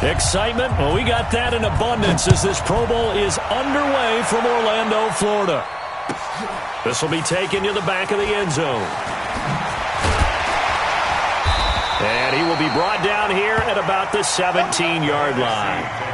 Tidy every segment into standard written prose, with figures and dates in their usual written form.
Excitement? Well, we got that in abundance as this Pro Bowl is underway from Orlando, Florida. This will be taken to the back of the end zone. And he will be brought down here at about the 17-yard line.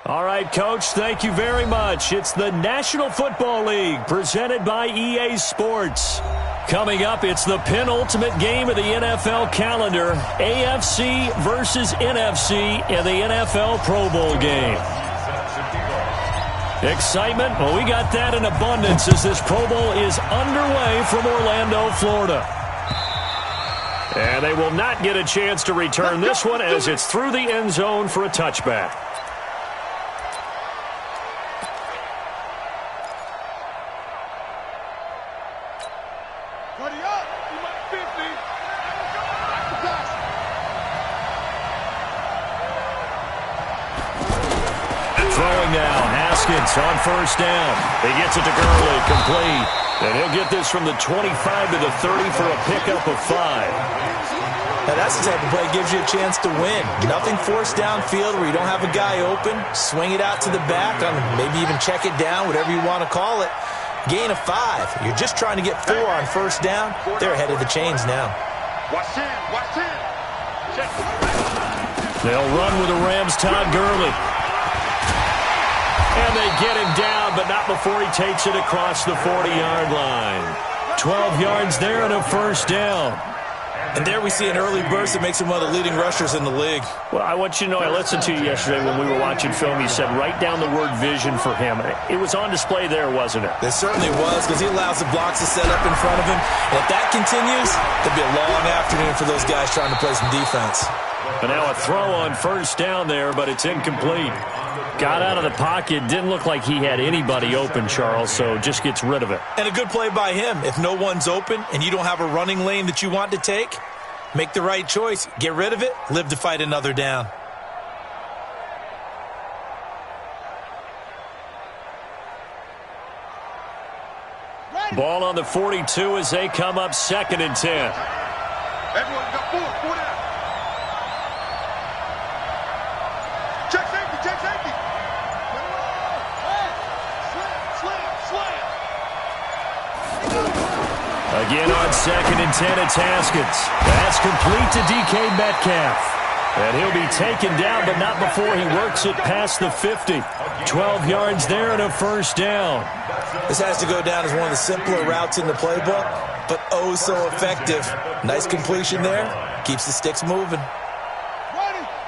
All right, Coach, thank you very much. It's the National Football League presented by EA Sports. Coming up, it's the penultimate game of the NFL calendar, AFC versus NFC in the NFL Pro Bowl game. Excitement? Well, we got that in abundance as this Pro Bowl is underway from Orlando, Florida. And they will not get a chance to return this one as it's through the end zone for a touchback. On first down. He gets it to Gurley, complete. And he'll get this from the 25 to the 30 for a pickup of 5. Now that's the type of play that gives you a chance to win. Nothing forced downfield where you don't have a guy open. Swing it out to the back, maybe even check it down, whatever you want to call it. Gain of 5. You're just trying to get 4 on first down. They're ahead of the chains now. Watch in. They'll run with the Rams' Todd Gurley. And they get him down, but not before he takes it across the 40-yard line. 12 yards there and a first down. And there we see an early burst that makes him one of the leading rushers in the league. Well, I want you to know, I listened to you yesterday when we were watching film. You said write down the word vision for him. It was on display there, wasn't it? It certainly was, because he allows the blocks to set up in front of him. And if that continues, it'll be a long afternoon for those guys trying to play some defense. And now a throw on first down there, but it's incomplete. Got out of the pocket. Didn't look like he had anybody open, Charles, so just gets rid of it. And a good play by him. If no one's open and you don't have a running lane that you want to take, make the right choice. Get rid of it. Live to fight another down. Ball on the 42 as they come up 2nd and 10. Everyone got four down. Check safety, check safety. Slam. Again on 2nd and 10, it's Haskins. That's complete to DK Metcalf. And he'll be taken down, but not before he works it past the 50. 12 yards there and a first down. This has to go down as one of the simpler routes in the playbook, but oh so effective. Nice completion there. Keeps the sticks moving.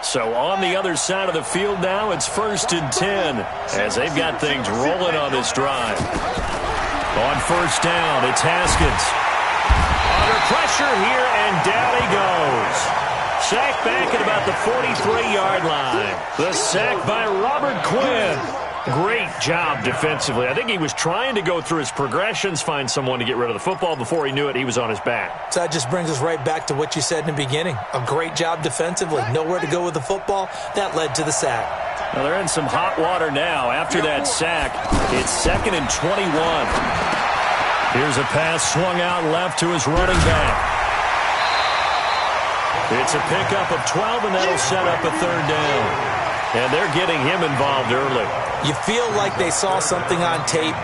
So on the other side of the field now, it's 1st and 10 as they've got things rolling on this drive. On 1st down, it's Haskins. Under pressure here, and down he goes. Sacked back at about the 43-yard line. The sack by Robert Quinn. Great job defensively. I think he was trying to go through his progressions, find someone to get rid of the football. Before he knew it, he was on his back. So that just brings us right back to what you said in the beginning. A great job defensively. Nowhere to go with the football. That led to the sack. Well, they're in some hot water now. After that sack, it's 2nd and 21. Here's a pass swung out left to his running back. It's a pickup of 12, and that'll set up a 3rd down. And they're getting him involved early. You feel like they saw something on tape,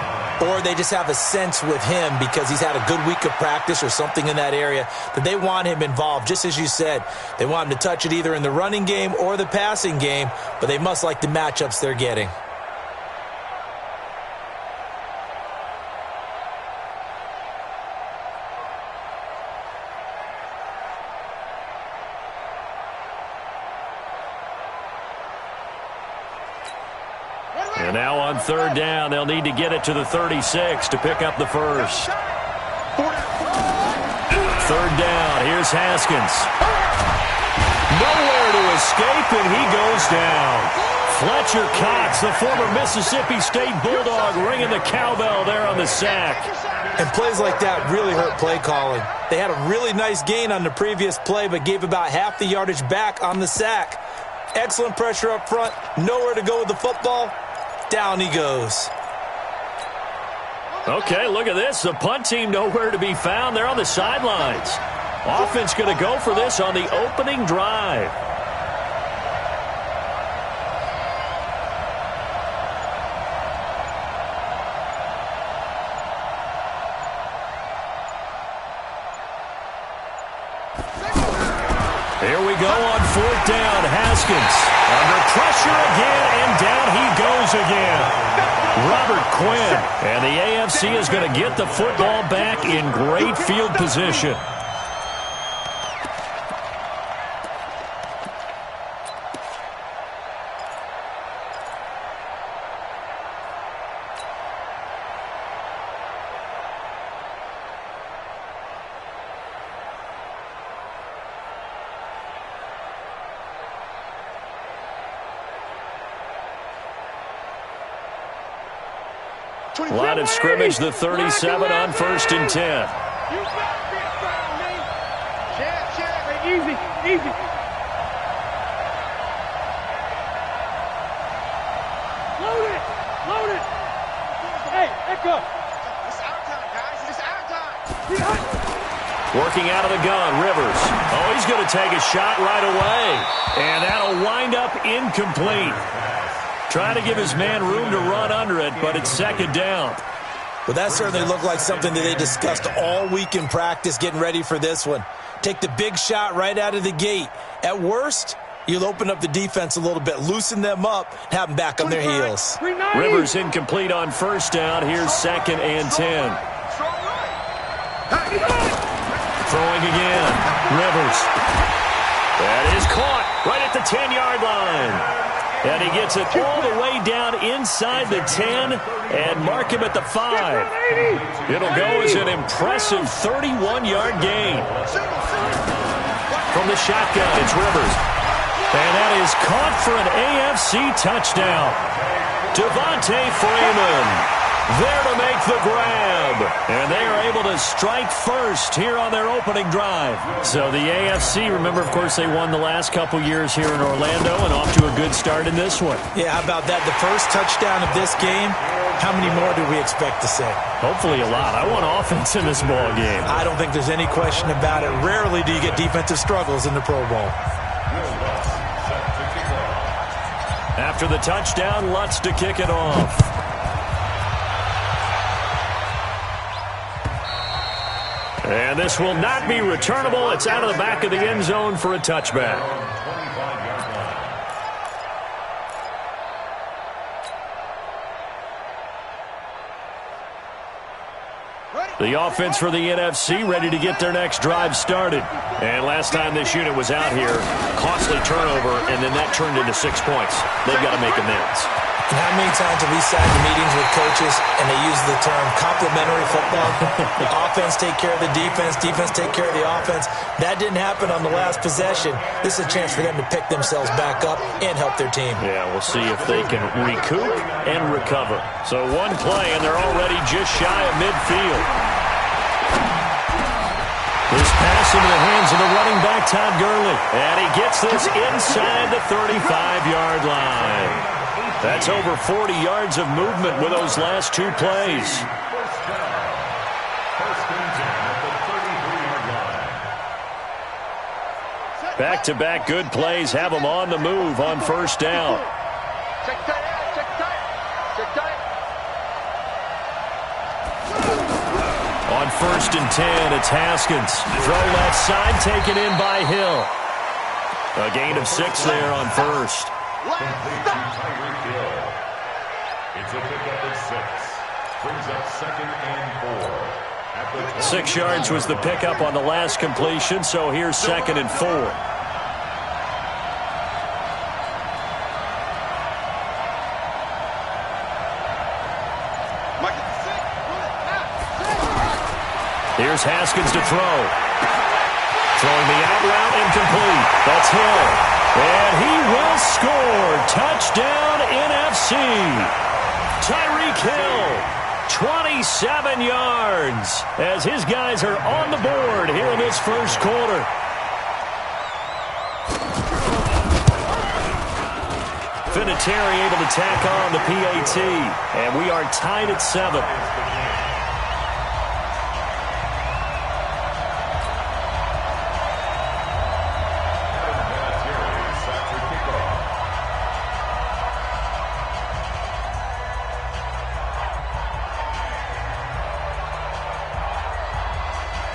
or they just have a sense with him because he's had a good week of practice or something in that area that they want him involved. Just as you said, they want him to touch it either in the running game or the passing game, but they must like the matchups they're getting. And now on 3rd down, they'll need to get it to the 36 to pick up the first. 3rd down, here's Haskins. Nowhere to escape, and he goes down. Fletcher Cox, the former Mississippi State Bulldog, ringing the cowbell there on the sack. And plays like that really hurt play calling. They had a really nice gain on the previous play, but gave about half the yardage back on the sack. Excellent pressure up front, nowhere to go with the football. Down he goes. Okay, look at this. The punt team nowhere to be found. They're on the sidelines. Offense going to go for this on the opening drive. Here we go on 4th down. Haskins under pressure again, and down he goes again. Robert Quinn, and the AFC is going to get the football back in great field position. Line of scrimmage, the 37 on 1st and 10. Easy. Load it. Hey, let go. It's our time, guys. It's our time. Working out of the gun, Rivers. Oh, he's going to take a shot right away. And that'll wind up incomplete. Trying to give his man room to run under it, but it's 2nd down. Well, that certainly looked like something that they discussed all week in practice getting ready for this one. Take the big shot right out of the gate. At worst, you'll open up the defense a little bit, loosen them up, and have them back on their heels. Rivers incomplete on 1st down. Here's 2nd and 10. Throwing again. Rivers. That is caught right at the 10-yard line. And he gets it all the way down inside the 10 and mark him at the 5. It'll go as an impressive 31-yard gain. From the shotgun, it's Rivers. And that is caught for an AFC touchdown. Devontae Freeman there to make the grab. And they are able to strike first here on their opening drive. So the AFC, remember, of course, they won the last couple years here in Orlando and off to a good start in this one. Yeah, how about that? The first touchdown of this game How many more do we expect to see? Hopefully a lot. I want offense in this ball game. I don't think there's any question about it. Rarely do you get defensive struggles in the Pro Bowl. After the touchdown, Lutz to kick it off. And this will not be returnable. It's out of the back of the end zone for a touchback. The offense for the NFC ready to get their next drive started. And last time this unit was out here, costly turnover, and then that turned into 6 points. They've got to make amends. And how many times have we sat in meetings with coaches and they use the term complementary football? The offense take care of the defense take care of the offense. That didn't happen on the last possession. This is a chance for them to pick themselves back up and help their team. Yeah, we'll see if they can recoup and recover. So one play, and they're already just shy of midfield. This pass into the hands of the running back, Todd Gurley. And he gets this inside the 35-yard line. That's over 40 yards of movement with those last 2 plays. Back-to-back good plays have them on the move on first down. On 1st and 10, it's Haskins. Throw left side, taken in by Hill. A gain of 6 there on first. It's a pickup of 6. Brings up 2nd and 4. 6 yards was the pickup on the last completion, so here's 2nd and 4. Here's Haskins to throw. Throwing the out route, incomplete. That's Hill. And he will score. Touchdown NFC. Tyreek Hill, 27 yards, as his guys are on the board here in this first quarter. Vinatieri able to tack on the PAT, and we are tied at 7.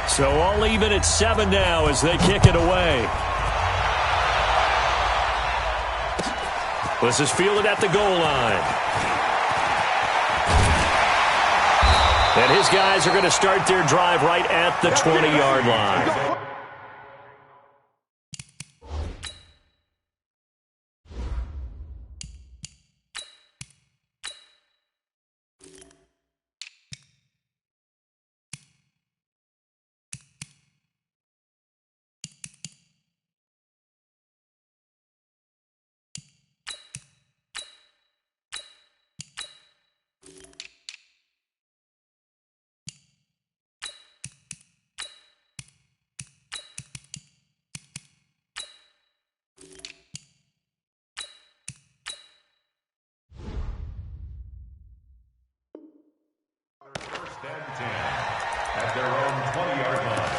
So all even at 7 now as they kick it away. This is fielded at the goal line. And his guys are going to start their drive right at the 20-yard line. At their own 20-yard line.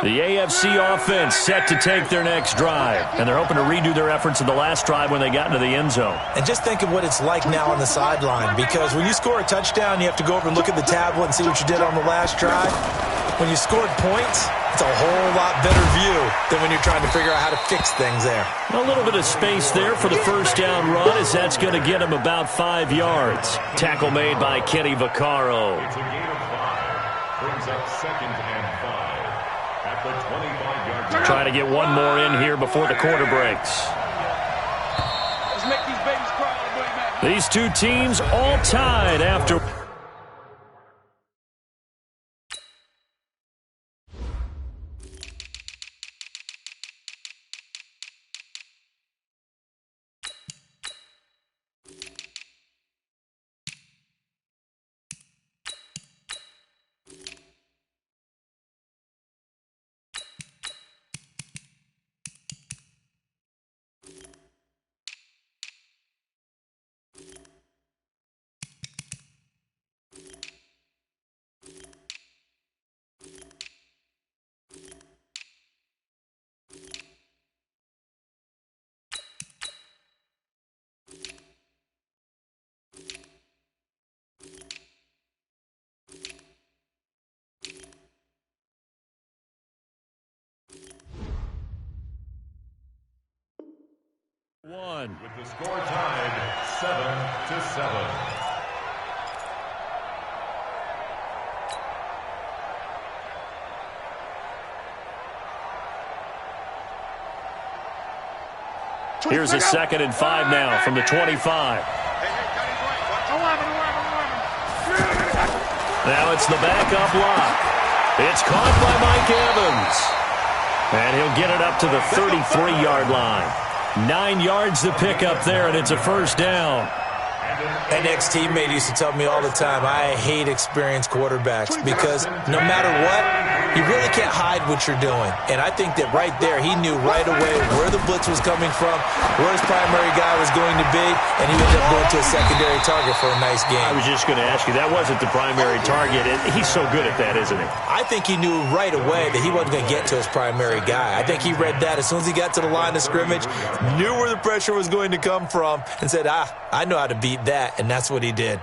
The AFC offense set to take their next drive, and they're hoping to redo their efforts in the last drive when they got into the end zone. And just think of what it's like now on the sideline, because when you score a touchdown, you have to go over and look at the tablet and see what you did on the last drive. When you scored points, it's a whole lot better view than when you're trying to figure out how to fix things there. A little bit of space there for the first down run, as that's going to get him about 5 yards. Tackle made by Kenny Vaccaro. It's a gain of 5. Brings up 2nd and 5. At the 25-yard line. Trying to get one more in here before the quarter breaks. Let's make these babies cry. These two teams all tied after... The score tied 7-7. Here's a 2nd and 5 now from the 25. Now it's the backup lock. It's caught by Mike Evans. And he'll get it up to the 33-yard line. 9 yards to pick up there, and it's a first down. An ex-teammate used to tell me all the time, I hate experienced quarterbacks because no matter what, you really can't hide what you're doing. And I think that right there, he knew right away where the blitz was coming from, where his primary guy was going to be, and he ended up going to a secondary target for a nice game. I was just going to ask you, that wasn't the primary target. He's so good at that, isn't he? I think he knew right away that he wasn't going to get to his primary guy. I think he read that as soon as he got to the line of scrimmage, knew where the pressure was going to come from, and said, I know how to beat that, and that's what he did.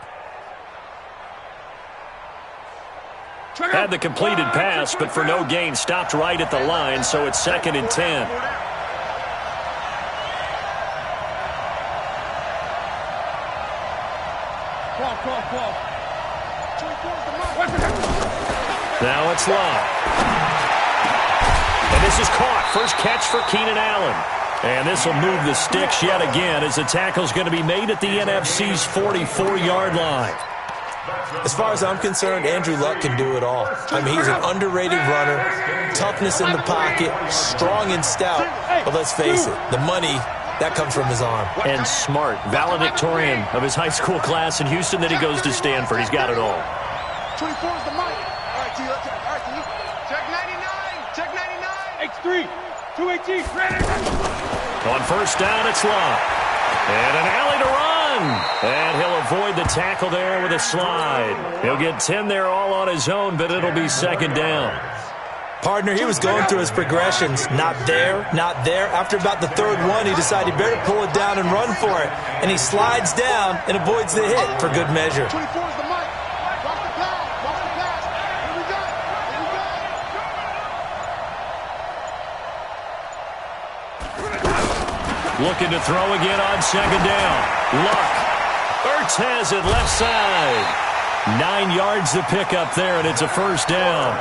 Had the completed pass, but for no gain, stopped right at the line, so it's 2nd and 10. Now it's Love. And this is caught. First catch for Keenan Allen. And this will move the sticks yet again as the tackle's going to be made at the NFC's 44-yard line. As far as I'm concerned, Andrew Luck can do it all. I mean, he's an underrated runner, toughness in the pocket, strong and stout. But let's face it, the money, that comes from his arm. And smart, valedictorian of his high school class in Houston. Then he goes to Stanford. He's got it all. 24 is the mic. All right, T. Check 99. Check 99. X3. 218. On first down, it's Love. And an alley to run. And he'll avoid the tackle there with a slide. He'll get 10 there all on his own, but it'll be 2nd down. Partner, he was going through his progressions. Not there, not there. After about the 3rd one, he decided he better pull it down and run for it. And he slides down and avoids the hit for good measure. 24 is the mic. Watch the pass. Watch the pass. Here we go. Looking to throw again on 2nd down. Luck. Ertz has it left side. 9 yards to pick up there, and it's a first down.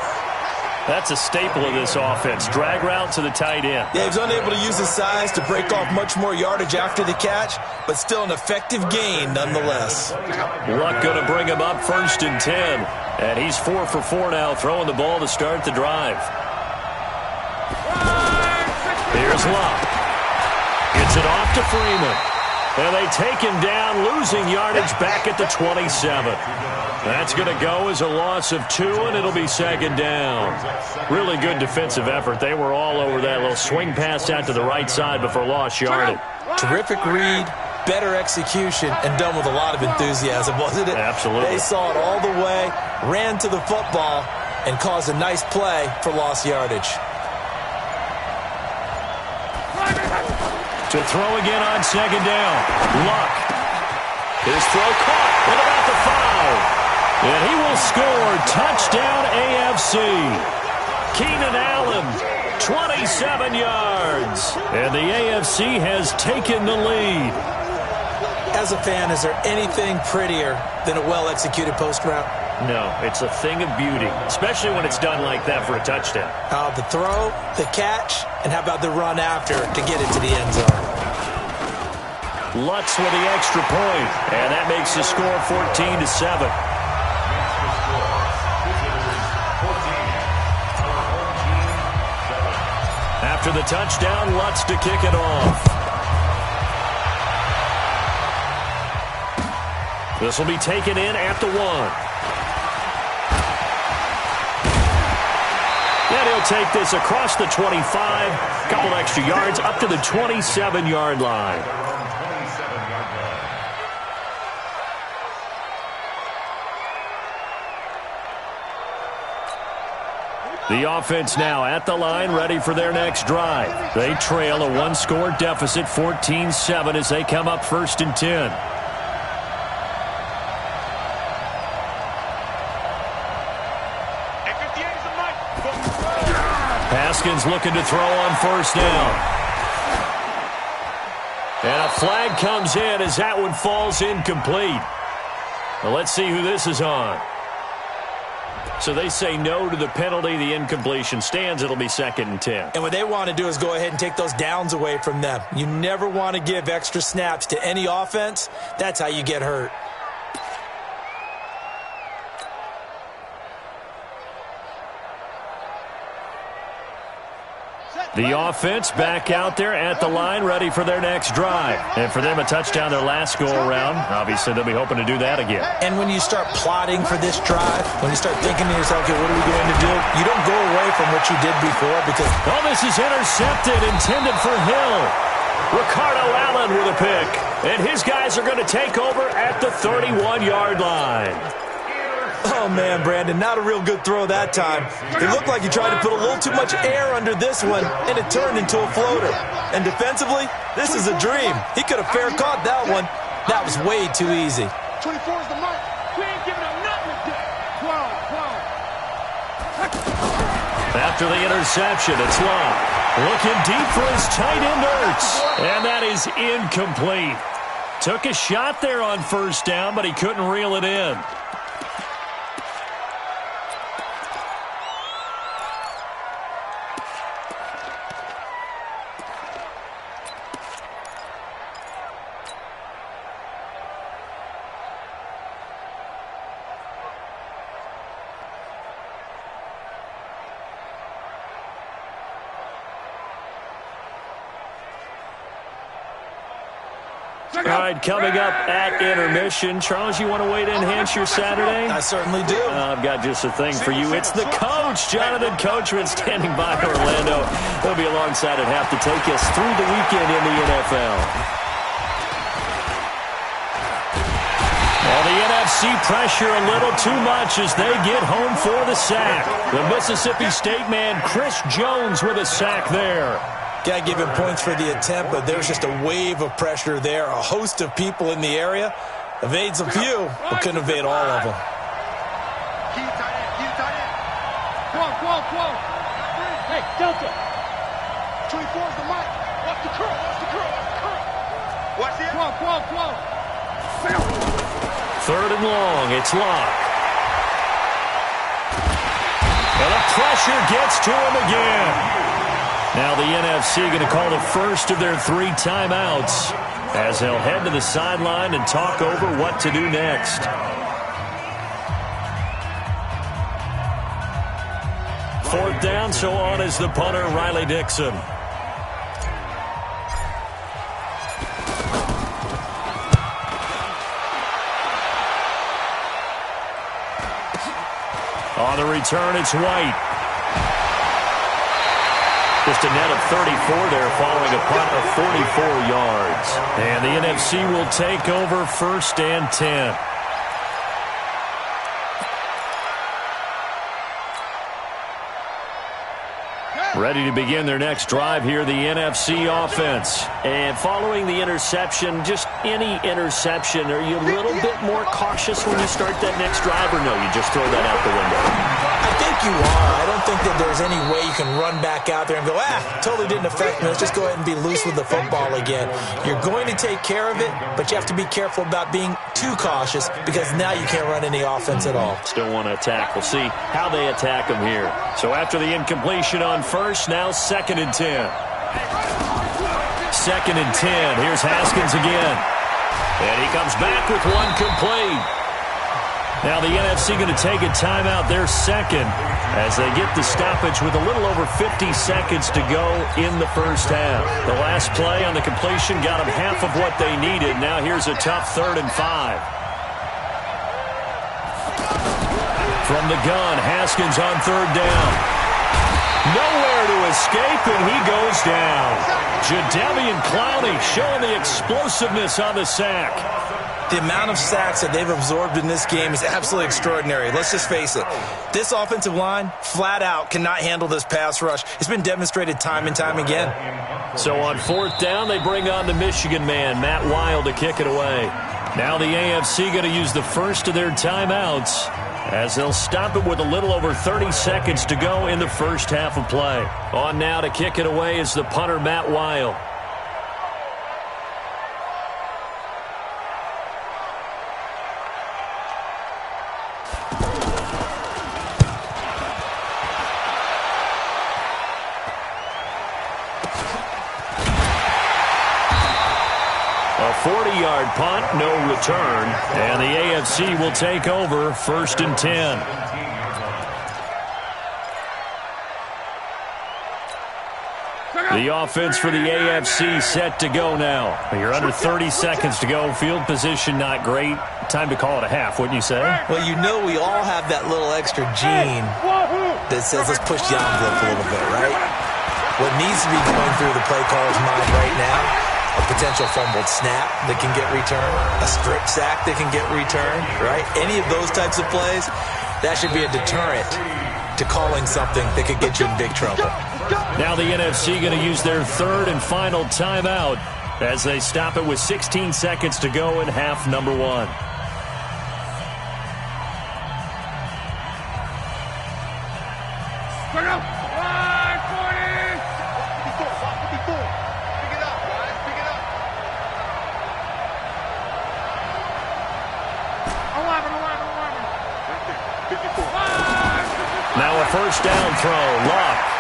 That's a staple of this offense. Drag route to the tight end. Yeah, he was unable to use his size to break off much more yardage after the catch, but still an effective gain nonetheless. Luck going to bring him up 1st and 10. And he's 4 for 4 now, throwing the ball to start the drive. Here's Luck. Gets it off to Freeman. And they take him down, losing yardage back at the 27. That's going to go as a loss of 2, and it'll be 2nd down. Really good defensive effort. They were all over that little swing pass out to the right side before lost yardage. Terrific read, better execution, and done with a lot of enthusiasm, wasn't it? Absolutely. They saw it all the way, ran to the football, and caused a nice play for lost yardage. To throw again on 2nd down. Luck. His throw caught at about the 5. And he will score. Touchdown AFC. Keenan Allen, 27 yards. And the AFC has taken the lead. As a fan, is there anything prettier than a well-executed post route? No, it's a thing of beauty, especially when it's done like that for a touchdown. The throw, the catch, and how about the run after to get it to the end zone? Lutz with the extra point, and that makes the score 14-7. After the touchdown, Lutz to kick it off. This will be taken in at the 1. And he'll take this across the 25, couple extra yards, up to the 27-yard line. The offense now at the line, ready for their next drive. They trail a 1-score deficit, 14-7, as they come up 1st and 10. Haskins looking to throw on 1st down. And a flag comes in as that one falls incomplete. Well, let's see who this is on. So they say no to the penalty. The incompletion stands. It'll be 2nd and 10. And what they want to do is go ahead and take those downs away from them. You never want to give extra snaps to any offense. That's how you get hurt. The offense back out there at the line, ready for their next drive. And for them, a touchdown their last go-around. Obviously, they'll be hoping to do that again. And when you start plotting for this drive, when you start thinking to yourself, okay, what are we going to do? You don't go away from what you did before because... Oh, this is intercepted, intended for Hill. Ricardo Allen with a pick. And his guys are going to take over at the 31-yard line. Oh, man, Brandon, not a real good throw that time. It looked like he tried to put a little too much air under this one, and it turned into a floater. And defensively, this is a dream. He could have fair caught that one. That was way too easy. 24 is the mark. We ain't giving up nothing with that. 12. After the interception, it's Locke. Looking deep for his tight end, Ertz. And that is incomplete. Took a shot there on 1st down, but he couldn't reel it in. All right, coming up at intermission. Charles, you want to wait to enhance your Saturday? I certainly do. I've got just a thing for you. It's the coach, Jonathan Coachman, standing by Orlando. He'll be alongside at half to take us through the weekend in the NFL. Well, the NFC pressure a little too much as they get home for the sack. The Mississippi State man, Chris Jones, with a sack there. Got to give him points for the attempt, but there's just a wave of pressure there. A host of people in the area. Evades a few, but couldn't evade all of them. Keep tight end. Keep tight end. Come on. Hey, Delta. 24 is the mark. Watch the curl. Watch the curl. Come on. 3rd and long. It's Locke. And the pressure gets to him again. Now the NFC going to call the first of their 3 timeouts as they'll head to the sideline and talk over what to do next. Fourth down, so on is the punter, Riley Dixon. On the return, it's White. Just a net of 34 there following a punt of 44 yards. And the NFC will take over 1st and 10. Ready to begin their next drive here, the NFC offense. And following the interception, just any interception, are you a little bit more cautious when you start that next drive, or no, you just throw that out the window? I think you are. I don't think that there's any way you can run back out there and go, totally didn't affect me. Let's just go ahead and be loose with the football again. You're going to take care of it, but you have to be careful about being too cautious because now you can't run any offense at all. Still want to attack. We'll see how they attack them here. So after the incompletion on 1st, now 2nd and 10. 2nd and 10. Here's Haskins again. And he comes back with one complete. Now the NFC going to take a timeout, their 2nd, as they get the stoppage with a little over 50 seconds to go in the 1st half. The last play on the completion got them half of what they needed. Now here's a tough 3rd and 5. From the gun, Haskins on 3rd down. Nowhere to escape, and he goes down. Jadeveon Clowney showing the explosiveness on the sack. The amount of sacks that they've absorbed in this game is absolutely extraordinary. Let's just face it. This offensive line, flat out, cannot handle this pass rush. It's been demonstrated time and time again. So on 4th down, they bring on the Michigan man, Matt Wild, to kick it away. Now the AFC going to use the first of their timeouts as they'll stop it with a little over 30 seconds to go in the 1st half of play. On now to kick it away is the punter, Matt Wild. 40-yard punt, no return. And the AFC will take over 1st and 10. The offense for the AFC set to go now. You're under 30 seconds to go. Field position not great. Time to call it a half, wouldn't you say? Well, you know we all have that little extra gene that says let's push the envelope a little bit, right? What needs to be going through the play caller's mind right now, a potential fumbled snap that can get returned, a strip sack that can get returned, right? Any of those types of plays, that should be a deterrent to calling something that could get you in big trouble. Now the NFC going to use their 3rd and final timeout as they stop it with 16 seconds to go in half number 1. Now a first down throw, Luck.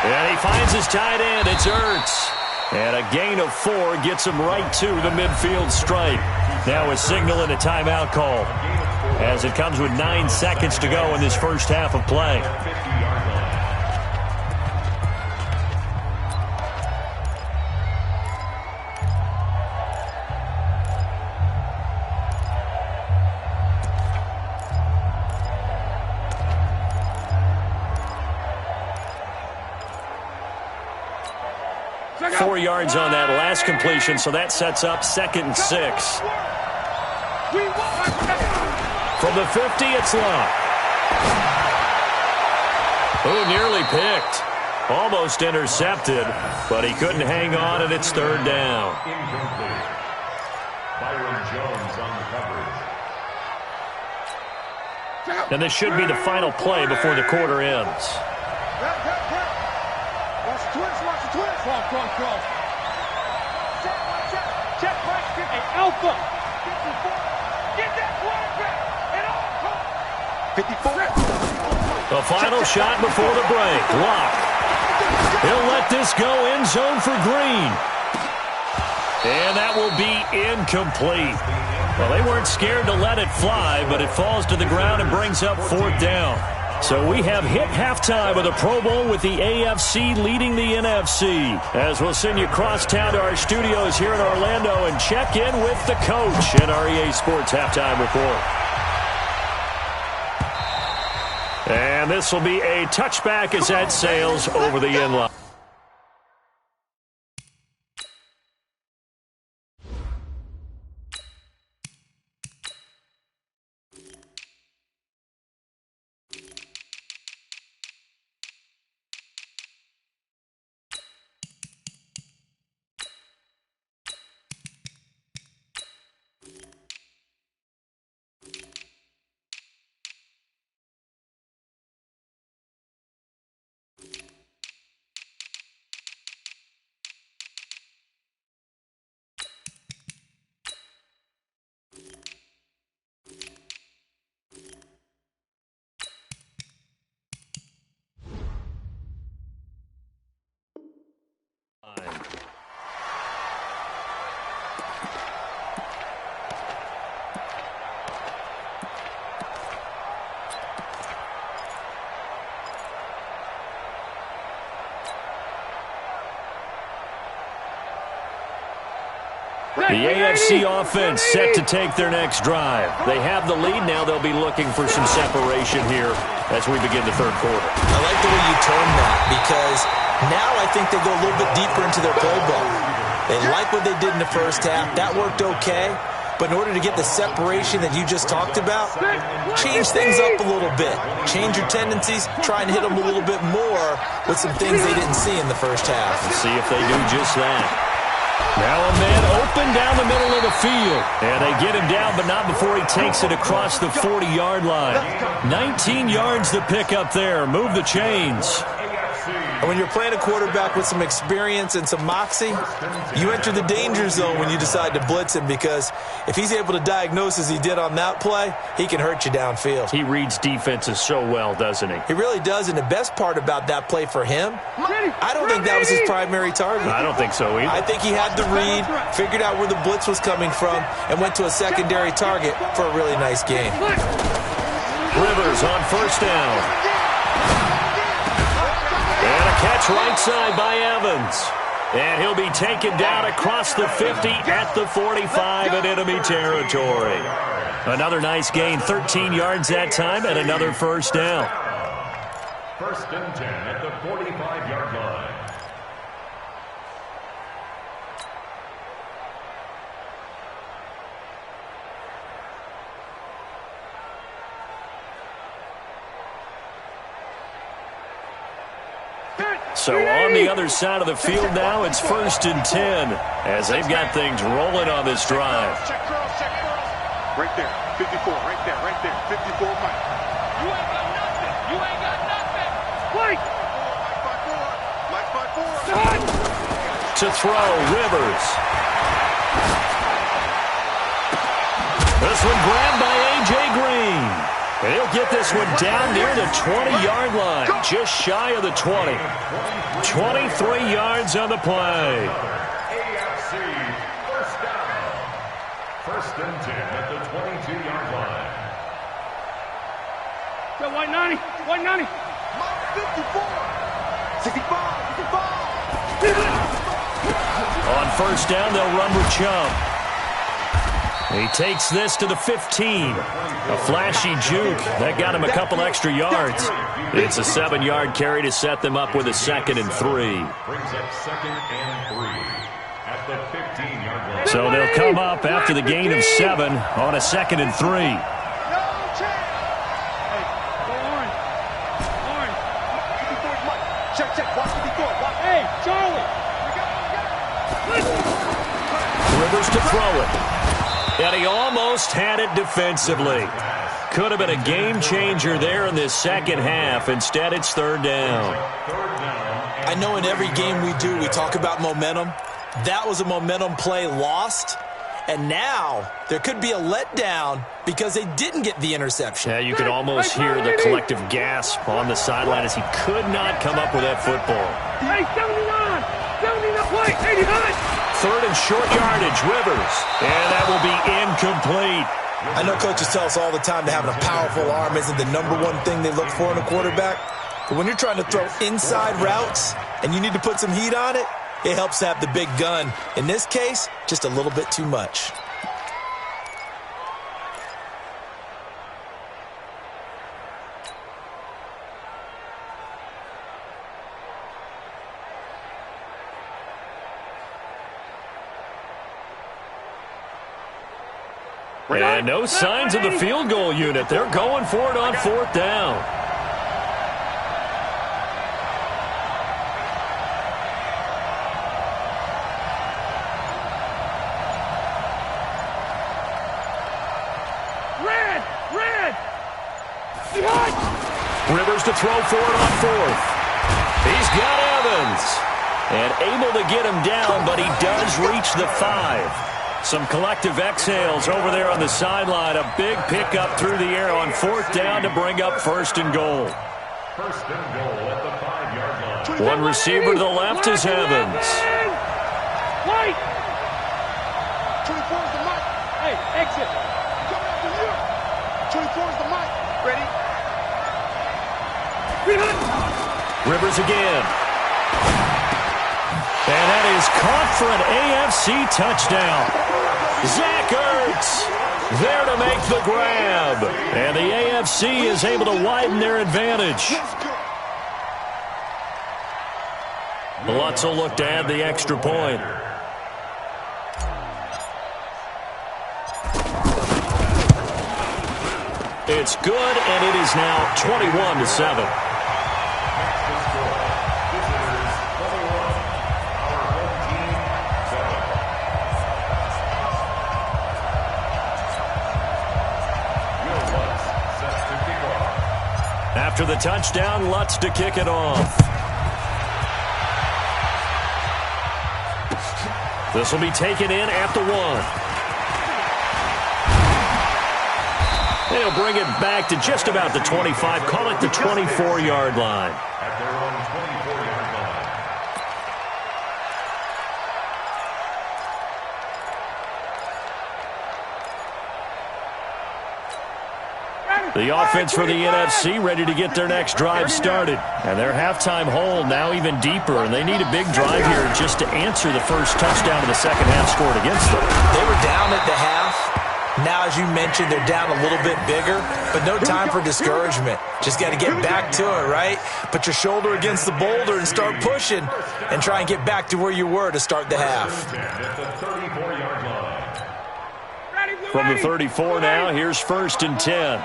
And he finds his tight end, it's Ertz. And a gain of 4 gets him right to the midfield stripe. Now a signal and a timeout call as it comes with 9 seconds to go in this first half of play. Four yards on that last completion, so that sets up 2nd and 6. From the 50, it's Luck. Oh, nearly picked. Almost intercepted, but he couldn't hang on, and it's 3rd down. Incomplete. Byron Jones on the coverage. And this should be the final play before the quarter ends. Watch the twins, watch the twins. Cross. Check Braxton and Alpha. 54. Get that quarterback. And all. 54. The final shot before the break. Luck. He'll let this go end zone for Green. And that will be incomplete. Well, they weren't scared to let it fly, but it falls to the ground and brings up 4th down. So we have hit halftime of the Pro Bowl with the AFC leading the NFC. As we'll send you across town to our studios here in Orlando and check in with the coach at our EA Sports Halftime Report. And this will be a touchback as that sails over the end line. The AFC offense set to take their next drive. They have the lead now. They'll be looking for some separation here as we begin the 3rd quarter. I like the way you termed that because now I think they go a little bit deeper into their play book. They like what they did in the first half. That worked okay. But in order to get the separation that you just talked about, change things up a little bit. Change your tendencies. Try and hit them a little bit more with some things they didn't see in the first half. Let's see if they do just that. Now a man open down the middle of the field. And they get him down, but not before he takes it across the 40-yard line. 19 yards to pick up there. Move the chains. AFC And when you're playing a quarterback with some experience and some moxie, you enter the danger zone when you decide to blitz him, because if he's able to diagnose as he did on that play, he can hurt you downfield. He reads defenses so well, doesn't he? He really does, and the best part about that play for him, I don't think that was his primary target. I don't think so either. I think he had the read, figured out where the blitz was coming from, and went to a secondary target for a really nice game. Rivers on first down. And a catch right side by Evans. And he'll be taken down across the 50 at the 45 in enemy territory. Another nice gain, 13 yards that time, and another first down. First and 10 at the 45-yard line. So on the other side of the field now, it's first and 10 as they've got things rolling on this drive. Check curls, check curls. Right there, 54, right there, 54, Mike. You ain't got nothing. You ain't got nothing. Mike. Mike 5-4. To throw, Rivers. This one grabbed by A.J. Green. And he'll get this one down near the 20-yard line, just shy of the 20. 23 yards on the play. AFC first down. First and 10 at the 22-yard line. Go, white 90, white 90. 54, 65, 55. On first down, they'll run with Chubb. He takes this to the 15. A flashy juke. That got him a couple extra yards. It's a 7-yard carry to set them up with a 2nd and 3. Brings up 2nd and 3 at the 15-yard line. So they'll come up after the gain of 7 on a 2nd and 3. No chance. Hey, go orange. Orange. 54 is Mike. Check, check. Watch 54. Watch. Hey, Charlie. Rivers to throw it. And he almost had it defensively. Could have been a game changer there in this second half. Instead, it's third down. I know in every game we do, we talk about momentum. That was a momentum play lost. And now there could be a letdown because they didn't get the interception. Yeah, you could almost hear the collective gasp on the sideline as he could not come up with that football. Hey, 79. 79. Wait, 89. Third and short yardage, Rivers. And that will be incomplete. I know coaches tell us all the time that having a powerful arm isn't the number one thing they look for in a quarterback. But when you're trying to throw inside routes and you need to put some heat on it, it helps to have the big gun. In this case, just a little bit too much. And no signs of the field goal unit. They're going for it on fourth down. Red! Rivers to throw for it on fourth. He's got Evans. And able to get him down, but he does reach the 5. Some collective exhales over there on the sideline. A big pickup through the air on fourth down to bring up first and goal. First and goal at the 5-yard line. One receiver to the left is Evans. White! 24 is the mic. Hey, exit. Coming after you. 24 is the mic. Ready? Rivers again. And that is caught for an AFC touchdown. Zach Ertz there to make the grab. And the AFC is able to widen their advantage. Lutz will look to add the extra point. It's good, and it is now 21-7. After the touchdown, Lutz to kick it off. This will be taken in at the 1. They'll bring it back to just about the 25. Call it the 24-yard line. At their own 24-yard line. The offense for the NFC ready to get their next drive started. And their halftime hole now even deeper, and they need a big drive here just to answer the first touchdown of the second half scored against them. They were down at the half. Now, as you mentioned, they're down a little bit bigger, but no time for discouragement. Just got to get back to it, right? Put your shoulder against the boulder and start pushing and try and get back to where you were to start the half. At the 34-yard line. From the 34 now, here's 1st and 10.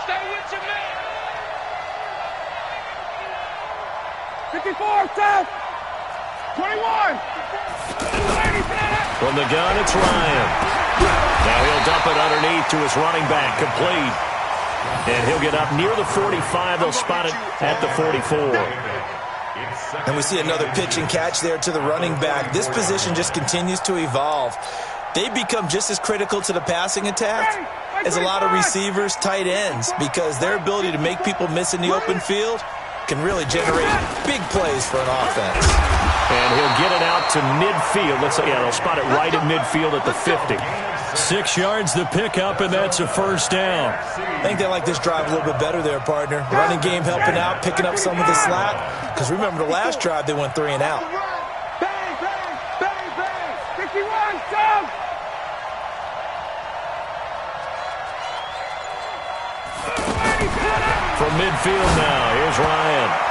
Stay with your man. 54, Seth. 21. From the gun, it's Ryan. Now he'll dump it underneath to his running back, complete. And he'll get up near the 45. They'll spot it at the 44. And we see another pitch and catch there to the running back. This position just continues to evolve. They become just as critical to the passing attack as a lot of receivers, tight ends, because their ability to make people miss in the open field can really generate big plays for an offense. And he'll get it out to midfield. Let's say, they'll spot it right at midfield at the 50. 6 yards the pickup, and that's a 1st down. I think they like this drive a little bit better there, partner. Running game helping out, picking up some of the slack. Because remember, the last drive, they went 3 and out. Bang, bang, bang, bang. 51, Seth. From midfield now, here's Ryan.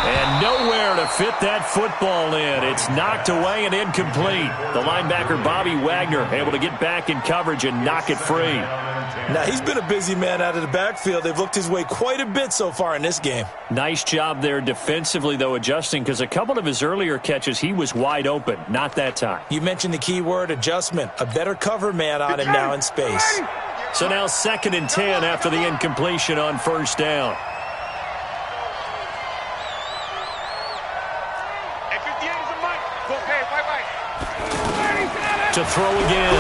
And nowhere to fit that football in. It's knocked away and incomplete. The linebacker, Bobby Wagner, able to get back in coverage and knock it free. Now, he's been a busy man out of the backfield. They've looked his way quite a bit so far in this game. Nice job there defensively, though, adjusting, because a couple of his earlier catches, he was wide open. Not that time. You mentioned the key word, adjustment. A better cover man on him now in space. So now 2nd and 10 after the incompletion on 1st down. To throw again,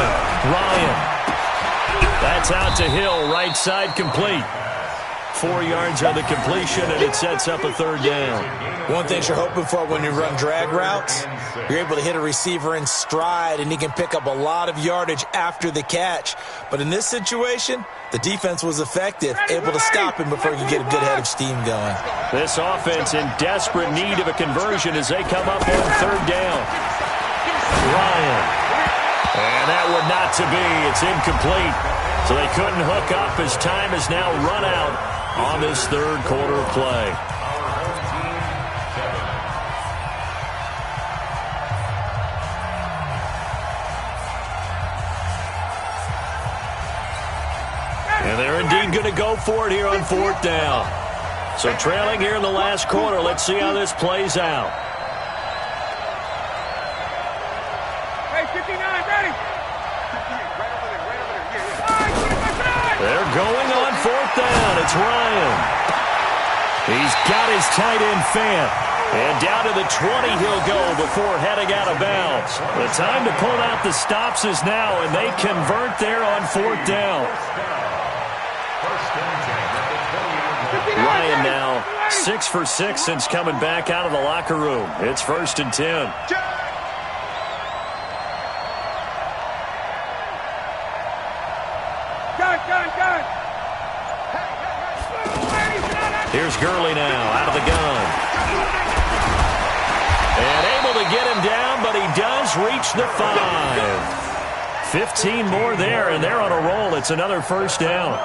Ryan. That's out to Hill, right side complete. 4 yards on the completion, and it sets up a 3rd down. One thing you're hoping for when you run drag routes, you're able to hit a receiver in stride, and he can pick up a lot of yardage after the catch. But in this situation, the defense was effective, able to stop him before he could get a good head of steam going. This offense in desperate need of a conversion as they come up on 3rd down. Ryan. And that would not to be. It's incomplete. So they couldn't hook up as time has now run out on this 3rd quarter of play. And they're indeed going to go for it here on 4th down. So trailing here in the last quarter. Let's see how this plays out. They're going on 4th down. It's Ryan. He's got his tight end Fant. And down to the 20 he'll go before heading out of bounds. The time to pull out the stops is now, and they convert there on 4th down. Ryan now 6 for 6 since coming back out of the locker room. It's 1st and 10. Here's Gurley now out of the gun. And able to get him down, but he does reach the 5. 15 more there, and they're on a roll. It's another 1st down.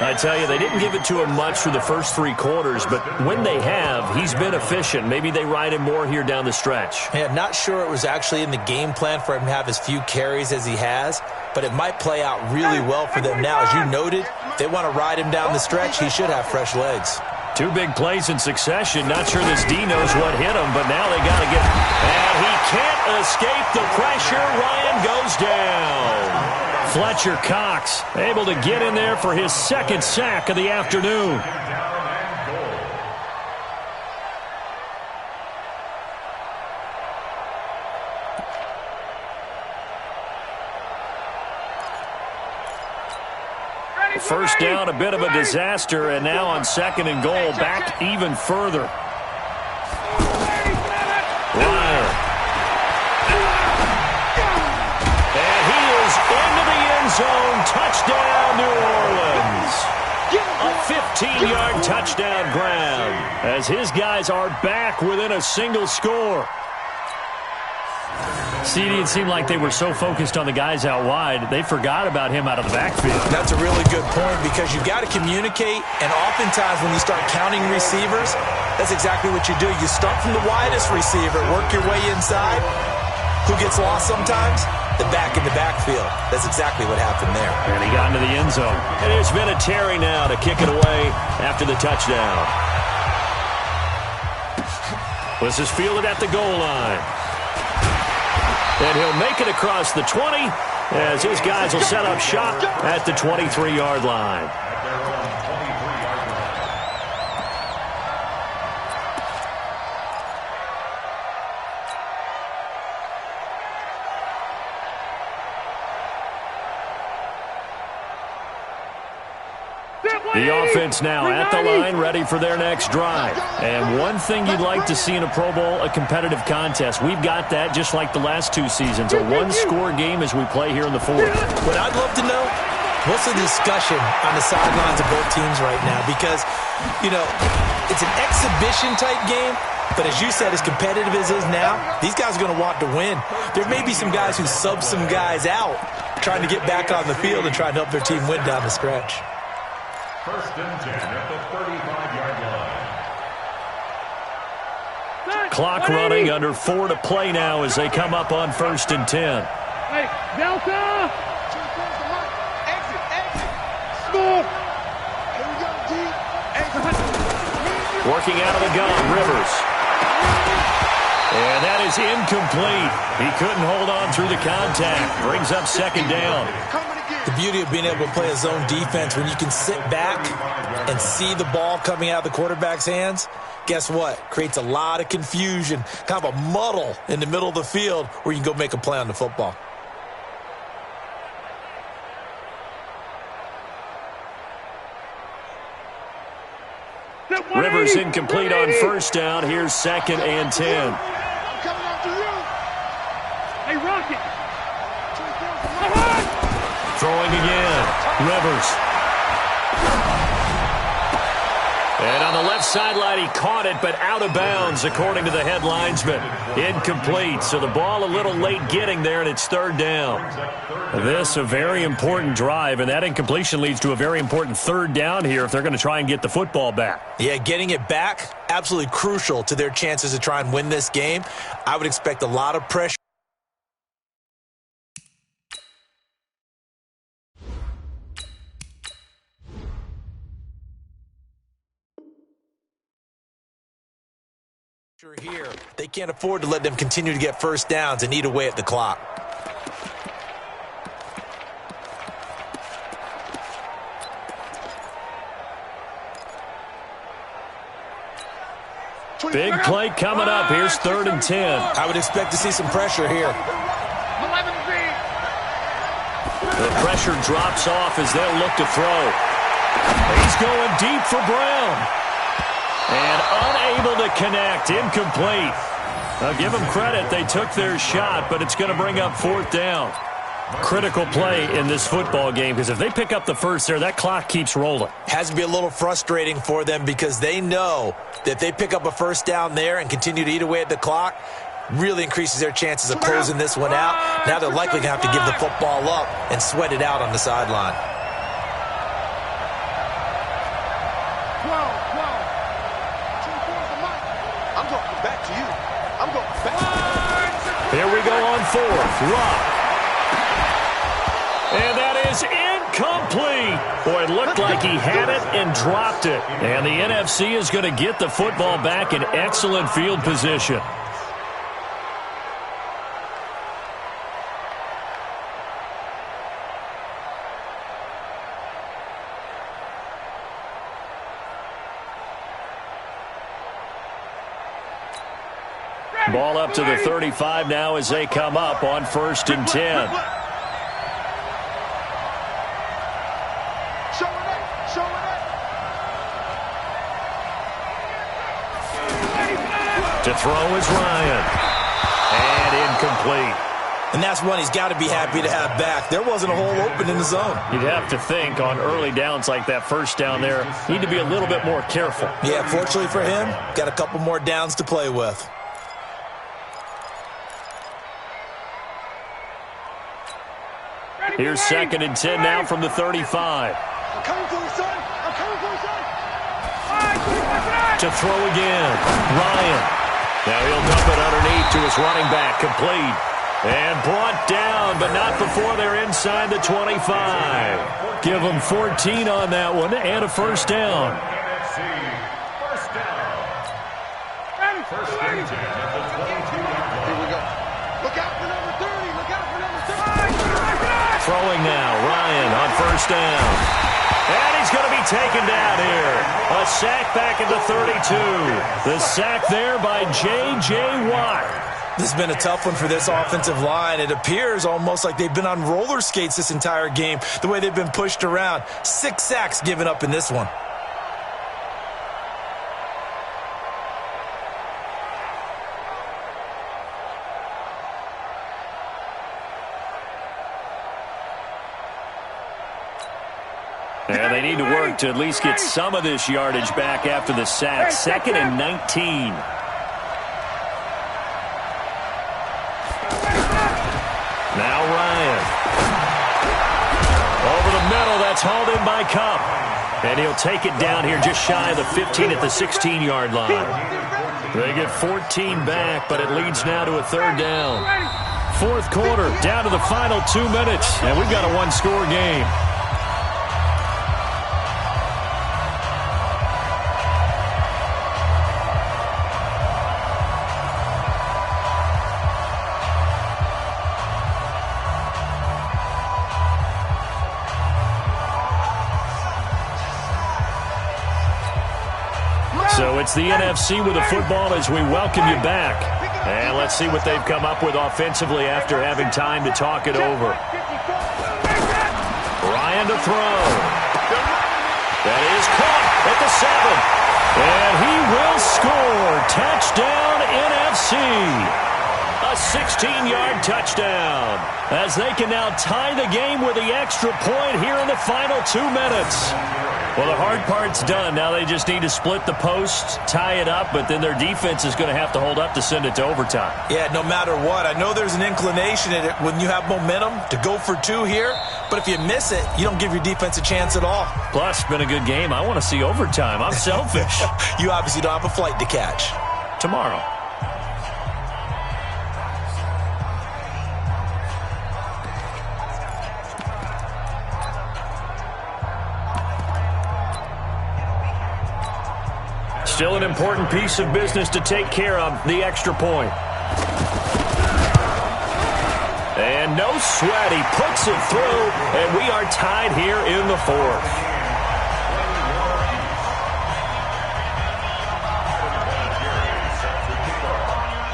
I tell you, they didn't give it to him much through the first 3 quarters, but when they have, he's been efficient. Maybe they ride him more here down the stretch. Yeah, not sure it was actually in the game plan for him to have as few carries as he has, but it might play out really well for them now. As you noted, if they want to ride him down the stretch, he should have fresh legs. 2 big plays in succession. Not sure this D knows what hit him, but now they got to get... And he can't escape the pressure. Ryan goes down. Fletcher Cox able to get in there for his 2nd sack of the afternoon. First down, a bit of a disaster, and now on 2nd and goal, back even further. Ryan. And he is into the end zone. Touchdown, New Orleans. A 15-yard touchdown grab as his guys are back within a single score. CD, it seemed like they were so focused on the guys out wide, they forgot about him out of the backfield. That's a really good point because you've got to communicate, and oftentimes when you start counting receivers, that's exactly what you do. You start from the widest receiver, work your way inside. Who gets lost sometimes? The back in the backfield. That's exactly what happened there. And he got into the end zone. And it's Vinatieri now to kick it away after the touchdown. This is fielded at the goal line. And he'll make it across the 20 as his guys will set up shop at the 23-yard line. The offense now at the line, ready for their next drive. And one thing you'd like to see in a Pro Bowl, a competitive contest. We've got that just like the last two seasons, a one-score game as we play here in the fourth. What I'd love to know, what's the discussion on the sidelines of both teams right now? Because, you know, it's an exhibition-type game, but as you said, as competitive as it is now, these guys are going to want to win. There may be some guys who sub some guys out trying to get back on the field and trying to help their team win down the stretch. 1st and 10 at the 35-yard line. Clock running, under 4 to play now as they come up on 1st and 10. Hey, Delta! Exit, exit. Score! Here we go, D. Exit. Working out of the gun, Rivers. And that is incomplete. He couldn't hold on through the contact. Brings up 2nd down. The beauty of being able to play a zone defense when you can sit back and see the ball coming out of the quarterback's hands, guess what? Creates a lot of confusion, kind of a muddle in the middle of the field where you can go make a play on the football. Rivers incomplete on 1st down. Here's 2nd and 10. I'm coming after you. Hey, Rocket. Throwing again. Rivers. And on the left sideline, he caught it, but out of bounds, according to the head linesman. Incomplete, so the ball a little late getting there, and it's 3rd down. This a very important drive, and that incompletion leads to a very important 3rd down here if they're going to try and get the football back. Yeah, getting it back, absolutely crucial to their chances to try and win this game. I would expect a lot of pressure. Here, they can't afford to let them continue to get 1st downs and eat away at the clock. Big play coming up. Here's 3rd and 10. I would expect to see some pressure here. The pressure drops off as they'll look to throw. He's going deep for Brown. And unable to connect. Incomplete. I'll give them credit. They took their shot, but it's going to bring up 4th down. Critical play in this football game because if they pick up the first there, that clock keeps rolling. Has to be a little frustrating for them because they know that if they pick up a 1st down there and continue to eat away at the clock, really increases their chances of closing this one out. Now they're likely going to have to give the football up and sweat it out on the sideline. Here we go on 4th. Luck. And that is incomplete. Boy, it looked like he had it and dropped it. And the NFC is going to get the football back in excellent field position. Ball up to the 35 now as they come up on 1st and 10. To throw is Ryan. And incomplete. And that's one he's got to be happy to have back. There wasn't a hole open in the zone. You'd have to think on early downs like that first down there, need to be a little bit more careful. Yeah, fortunately for him, got a couple more downs to play with. Here's 2nd and 10 now from the 35. I'm coming for you, son. I'm coming for you, son. To throw again. Ryan. Now he'll dump it underneath to his running back. Complete. And brought down, but not before they're inside the 25. Give them 14 on that one and a first down. First down. First and 10 at the 22-yard line. Here we go. Look out for number 30. Look out for number 30. Throwing now. Ryan on first down. And he's going to be taken down here. A sack back at the 32. The sack there by J.J. Watt. This has been a tough one for this offensive line. It appears almost like they've been on roller skates this entire game, the way they've been pushed around. 6 sacks given up in this one. And they need to work to at least get some of this yardage back after the sack. 2nd and 19. Now Ryan. Over the middle, that's hauled in by Kupp. And he'll take it down here just shy of the 15 at the 16-yard line. They get 14 back, but it leads now to a 3rd down. 4th quarter, down to the final 2 minutes, and we've got a one-score game. So it's the NFC with the football as we welcome you back. And let's see what they've come up with offensively after having time to talk it over. Ryan to throw. That is caught at the 7. And he will score. Touchdown NFC. A 16-yard touchdown. As they can now tie the game with the extra point here in the final 2 minutes. Well, the hard part's done. Now they just need to split the post, tie it up, but then their defense is going to have to hold up to send it to overtime. Yeah, no matter what. I know there's an inclination in it when you have momentum to go for 2 here, but if you miss it, you don't give your defense a chance at all. Plus, it's been a good game. I want to see overtime. I'm selfish. You obviously don't have a flight to catch. Tomorrow. Still an important piece of business to take care of, the extra point. And no sweat, he puts it through, and we are tied here in the 4th.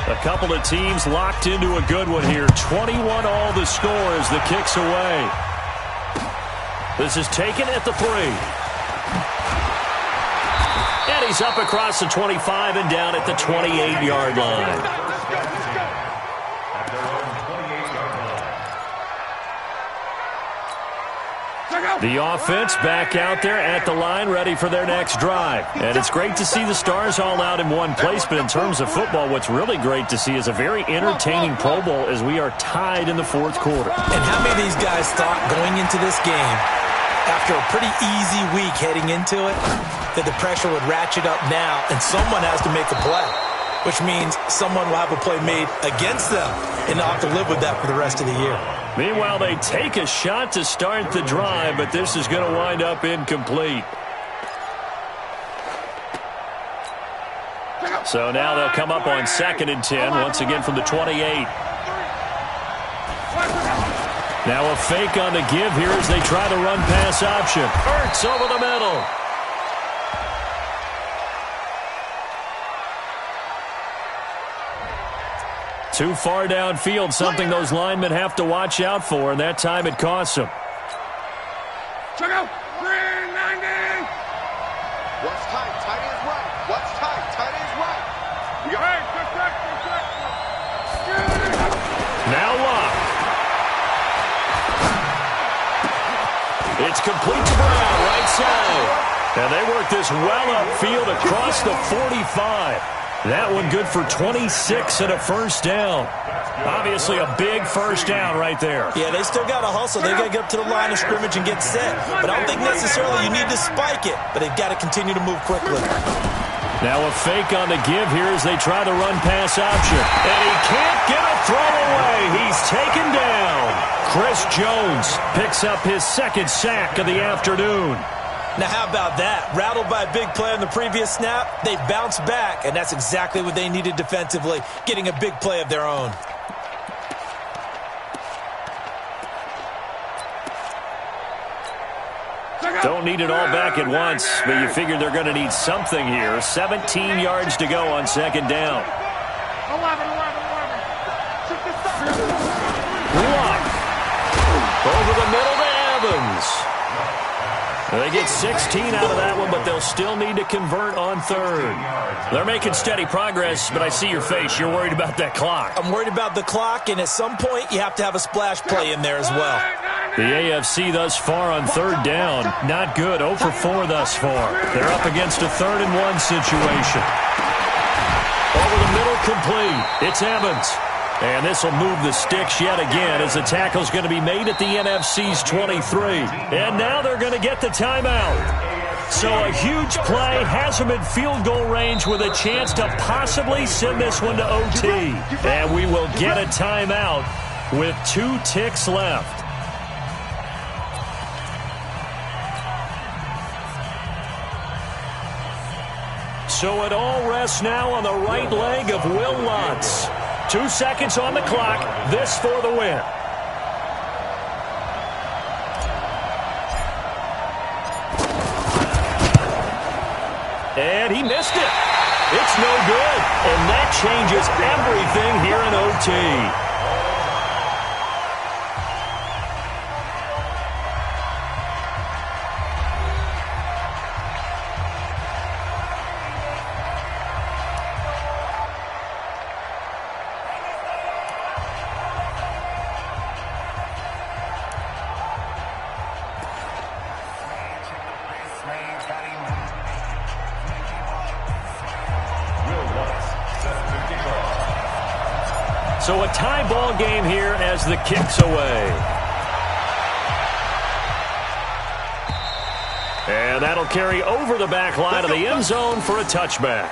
A couple of teams locked into a good one here. 21 all the score as the kick's away. This is taken at the 3. And he's up across the 25 and down at the 28-yard line. The offense back out there at the line, ready for their next drive. And it's great to see the stars all out in one place, but in terms of football, what's really great to see is a very entertaining Pro Bowl as we are tied in the 4th quarter. And how many of these guys thought going into this game, after a pretty easy week heading into it, that the pressure would ratchet up now and someone has to make a play, which means someone will have a play made against them and they'll have to live with that for the rest of the year. Meanwhile, they take a shot to start the drive, but this is going to wind up incomplete. So now they'll come up on 2nd and 10, once again from the 28. Now a fake on the give here as they try the run-pass option. Ertz over the middle. Too far downfield, something those linemen have to watch out for, and that time it costs them. Check out. 390. What's tight? Tight is right. What's tight? Tight is right. We got now Locke. It's complete to Brown, right side. And they work this well upfield across the 45. That one good for 26 and a first down. Obviously a big first down right there. Yeah, they still got to hustle. They got to get up to the line of scrimmage and get set. But I don't think necessarily you need to spike it. But they've got to continue to move quickly. Now a fake on the give here as they try the run-pass option. And he can't get a throw away. He's taken down. Chris Jones picks up his second sack of the afternoon. Now, how about that? Rattled by a big play on the previous snap, they bounce back, and that's exactly what they needed defensively, getting a big play of their own. Don't need it all back at once, but you figure they're going to need something here. 17 yards to go on second down. 11. Locke. Over the middle to Evans. They get 16 out of that one, but they'll still need to convert on third. They're making steady progress, but I see your face. You're worried about that clock. I'm worried about the clock, and at some point, you have to have a splash play in there as well. The AFC thus far on third down, not good. 0 for 4 thus far. They're up against a 3rd-and-1 situation. Over the middle, complete. It's Evans. And this will move the sticks yet again as the tackle's going to be made at the NFC's 23. And now they're going to get the timeout. So a huge play has them in field goal range with a chance to possibly send this one to OT. And we will get a timeout with 2 ticks left. So it all rests now on the right leg of Will Lutz. 2 seconds on the clock. This for the win. And he missed it. It's no good. And that changes everything here in OT. So a tie ball game here as the kick's away. And that'll carry over the back line of the end zone for a touchback.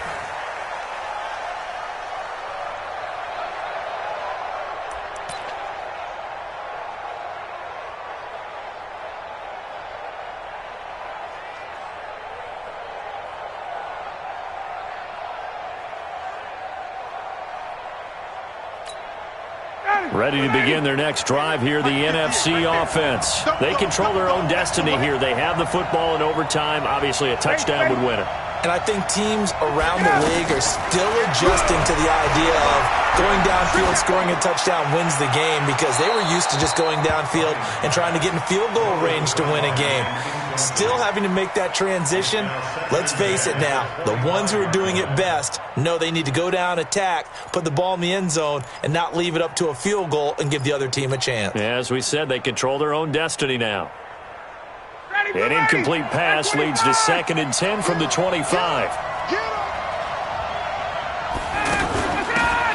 Ready to begin their next drive here, the NFC offense. They control their own destiny here. They have the football in overtime. Obviously, a touchdown would win it. And I think teams around the league are still adjusting to the idea of going downfield, scoring a touchdown wins the game, because they were used to just going downfield and trying to get in field goal range to win a game. Still having to make that transition. Let's face it now, the ones who are doing it best know they need to go down, attack, put the ball in the end zone, and not leave it up to a field goal and give the other team a chance. Yeah, as we said, they control their own destiny now. An incomplete pass leads to 2nd and 10 from the 25.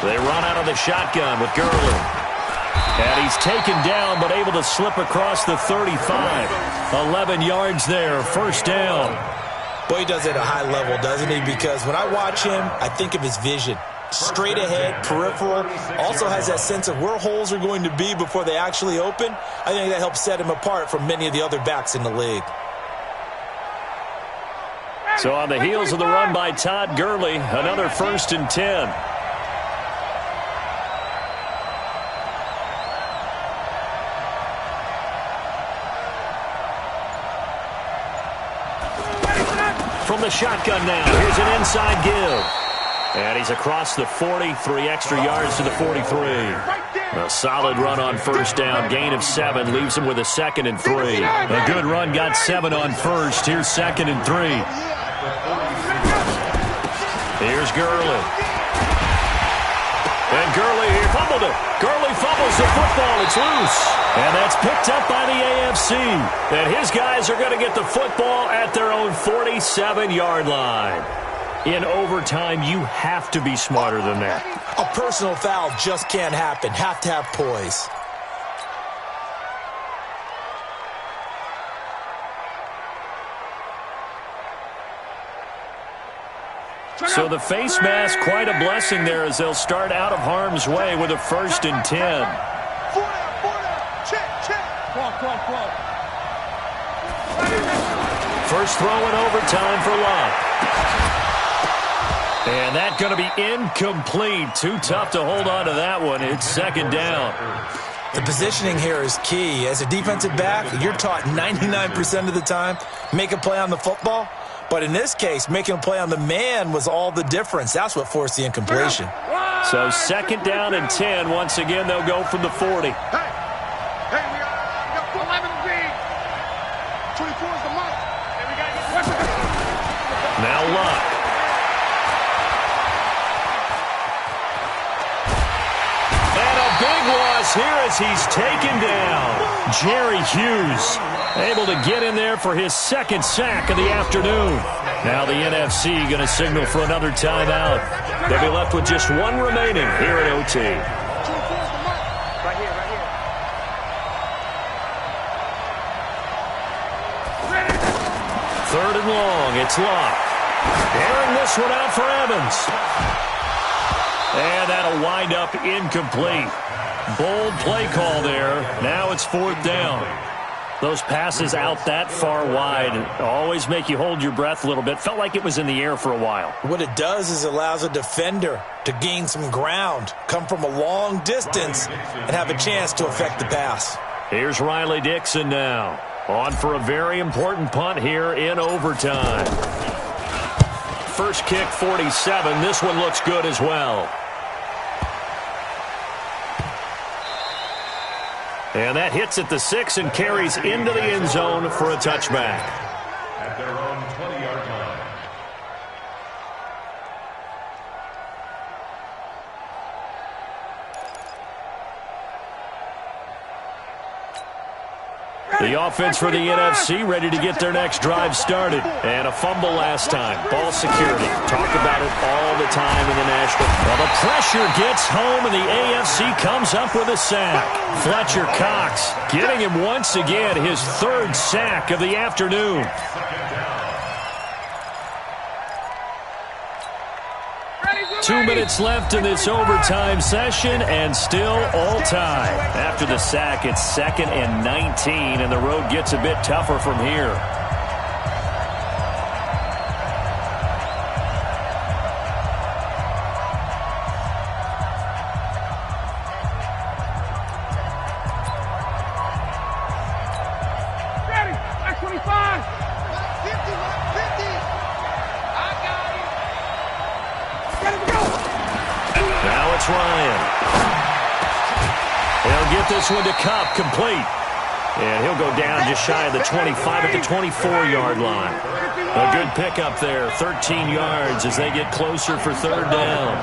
They run out of the shotgun with Gurley. And he's taken down but able to slip across the 35. 11 yards there, first down. Boy, he does it at a high level, doesn't he? Because when I watch him, I think of his vision. Straight ahead, peripheral, also has that sense of where holes are going to be before they actually open. I think that helps set him apart from many of the other backs in the league. So on the heels of the run by Todd Gurley, another 1st and 10. From the shotgun now, here's an inside give. And he's across the 40, 3 extra yards to the 43. A solid run on first down, gain of 7, leaves him with a 2nd and 3. A good run, got 7 on first. Here's 2nd and 3. Here's Gurley. And Gurley, he fumbled it. Gurley fumbles the football. It's loose. And that's picked up by the AFC. And his guys are going to get the football at their own 47-yard line. In overtime, you have to be smarter than that. A personal foul just can't happen. Have to have poise. So the face mask, quite a blessing there as they'll start out of harm's way with a 1st and 10. First throw in overtime for Locke. And that's going to be incomplete. Too tough to hold on to that one. It's 2nd down. The positioning here is key. As a defensive back, you're taught 99% of the time, make a play on the football. But in this case, making a play on the man was all the difference. That's what forced the incompletion. So 2nd down and 10. Once again, they'll go from the 40. We got 11 green. 24 is the mark. And we got to get Now Locke. And a big loss here as he's taken down. Jerry Hughes able to get in there for his 2nd sack of the afternoon. Now the NFC going to signal for another timeout. They'll be left with just 1 remaining here at OT. Right here. 3rd and long. It's Locke. Airing this one out for Evans. And that'll wind up incomplete. Bold play call there. Now it's 4th down. Those passes out that far wide always make you hold your breath a little bit. Felt like it was in the air for a while. What it does is it allows a defender to gain some ground, come from a long distance, and have a chance to affect the pass. Here's Riley Dixon now. On for a very important punt here in overtime. First kick, 47. This one looks good as well. And that hits at the 6 and carries into the end zone for a touchback. At their own 20-yard line. The offense for the NFC ready to get their next drive started. And a fumble last time. Ball security. Talk about it all the time in the National. Well, the pressure gets home and the AFC comes up with a sack. Fletcher Cox getting him once again his 3rd sack of the afternoon. 2 minutes left in this overtime session, and still all time. After the sack, it's 2nd and 19, and the road gets a bit tougher from here. Ready. X25. 50. I got it. Ready to go. Now it's Ryan. He'll get this one to Kupp, complete. And he'll go down just shy of the 25 at the 24-yard line. A good pickup there, 13 yards as they get closer for 3rd down.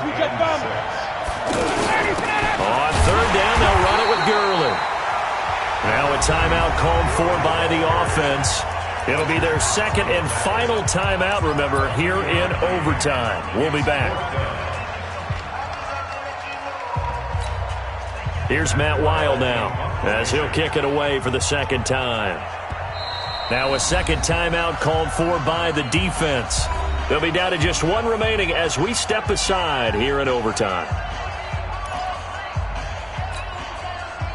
On 3rd down, they'll run it with Gurley. Now a timeout called for by the offense. It'll be their 2nd and final timeout, remember, here in overtime. We'll be back. Here's Matt Weil now as he'll kick it away for the 2nd time. Now a 2nd timeout called for by the defense. They'll be down to just 1 remaining as we step aside here in overtime.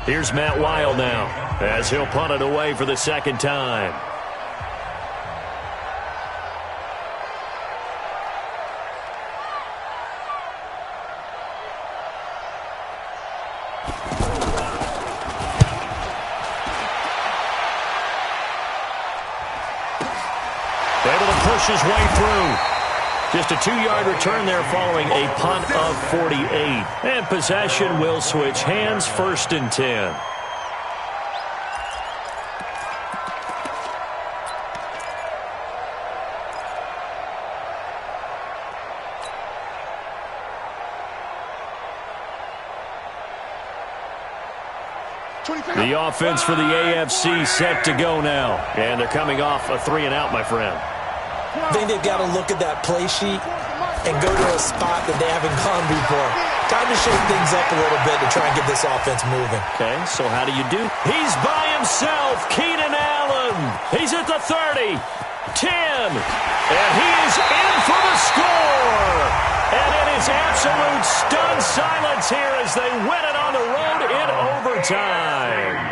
Here's Matt Weil now as he'll punt it away for the 2nd time. Able to push his way through. Just a 2-yard return there following a punt of 48. And possession will switch hands, 1st and 10. The offense for the AFC set to go now. And they're coming off a 3-and-out, my friend. I think they've got to look at that play sheet and go to a spot that they haven't gone before. Time to shake things up a little bit to try and get this offense moving. Okay, so how do you do? He's by himself, Keenan Allen. He's at the 30, 10, and he is in for the score. And it is absolute stunned silence here as they win it on the road in overtime.